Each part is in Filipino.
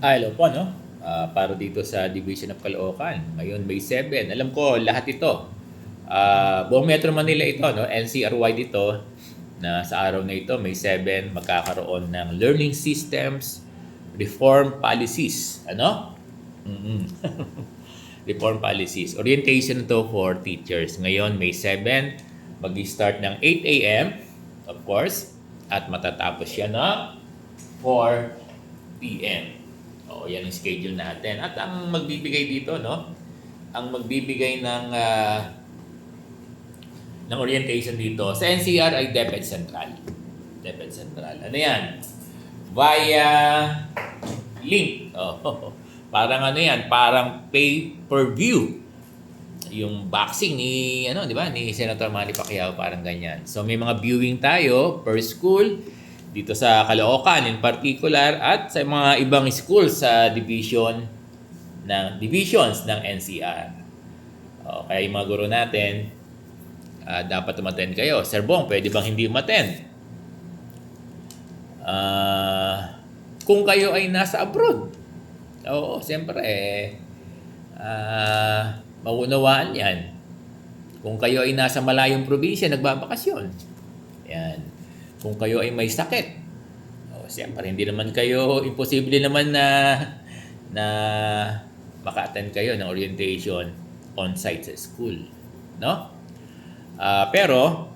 Hello po, no? Para dito sa Division of Caloocan. Ngayon, May 7. Alam ko, lahat ito. Buong Metro Manila ito, no? NCR-wide ito na sa araw na ito, May 7, magkakaroon ng learning systems reform policies. Ano? mm Reform policies. Orientation to for teachers. Ngayon, May 7, mag-start ng 8 a.m. of course, at matatapos siya na 4 p.m. O, yan ang schedule natin. At ang magbibigay dito, no? Ang magbibigay ng orientation dito sa NCR ay DepEd Central. DepEd Central. Ano yan? Via link. Oh, parang ano yan, parang pay-per-view. Yung boxing ni di ba, ni Senator Manny Pacquiao, parang ganyan. So may mga viewing tayo per school dito sa Caloocan in particular at sa mga ibang school sa divisions ng NCR. Kaya yung mga guro natin, dapat umattend kayo. Sir Bong, pwede bang hindi umattend? Kung kayo ay nasa abroad, siyempre, maunawaan yan. Kung kayo ay nasa malayong probinsya, nagbabakasyon. Yan. Kung kayo ay may sakit, siyempre, hindi naman kayo, imposible naman na maka-attend kayo ng orientation on-site sa school. No? Pero,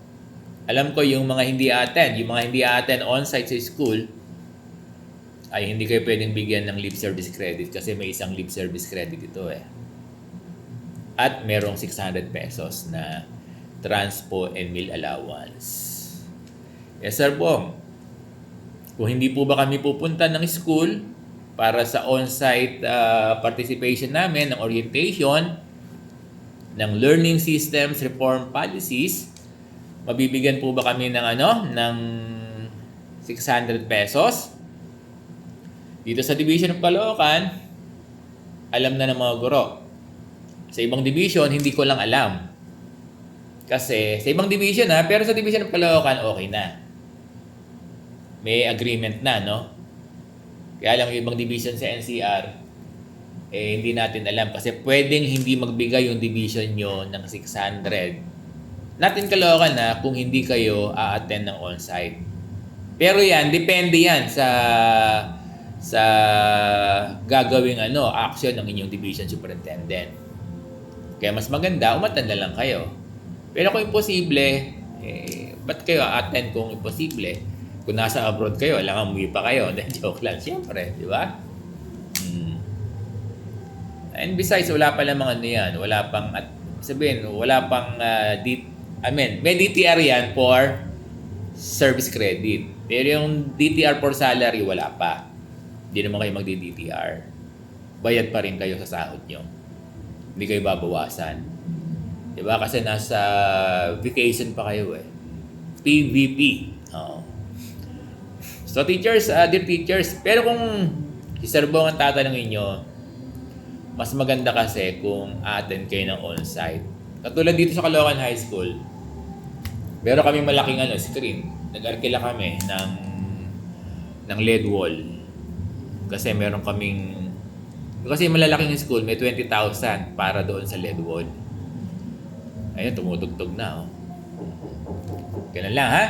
alam ko yung mga hindi attend on-site sa school, ay hindi kayo pwedeng bigyan ng lip service credit kasi may isang lip service credit ito eh. At merong 600 pesos na transpo and meal allowance. Yes, Sir Bong. Kung hindi po ba kami pupunta ng school para sa on-site participation namin ng orientation ng learning systems reform policies, mabibigyan po ba kami ng 600 pesos? Dito sa Division of Caloocan, alam na ng mga guro. Sa ibang division, hindi ko lang alam. Kasi sa ibang division pero sa Division of Caloocan, okay na. May agreement na, no? Kaya lang yung ibang division sa NCR, hindi natin alam. Kasi pwedeng hindi magbigay yung division nyo ng 600. Natin Caloocan kung hindi kayo a-attend ng on-site. Pero yan, depende yan sa gagawing action ng inyong division superintendent. Kaya mas maganda, umattend na lang kayo. Pero kung imposible, ba't kayo attend kung imposible? Kung nasa abroad kayo, alam umuwi pa kayo. Joke lang, siyempre, di ba? And besides, wala pa lang mga yan. Wala pang, may DTR yan for service credit. Pero yung DTR for salary, wala pa. Hindi naman kayo magdi-DTR. Bayad pa rin kayo sa sahod nyo. Hindi kayo babawasan. Diba? Kasi nasa vacation pa kayo PVP. So teachers, dear teachers, pero kung si Sir Bong ang tatanungin nyo, mas maganda kasi kung attend kayo ng on-site. Katulad dito sa Caloocan High School, meron kami malaking screen. Nag-arkila kami ng LED wall. Kasi meron kaming, kasi malalaking school, may 20,000 para doon sa LED wall. Ayun, tumutugtog na. Ganun lang, ha?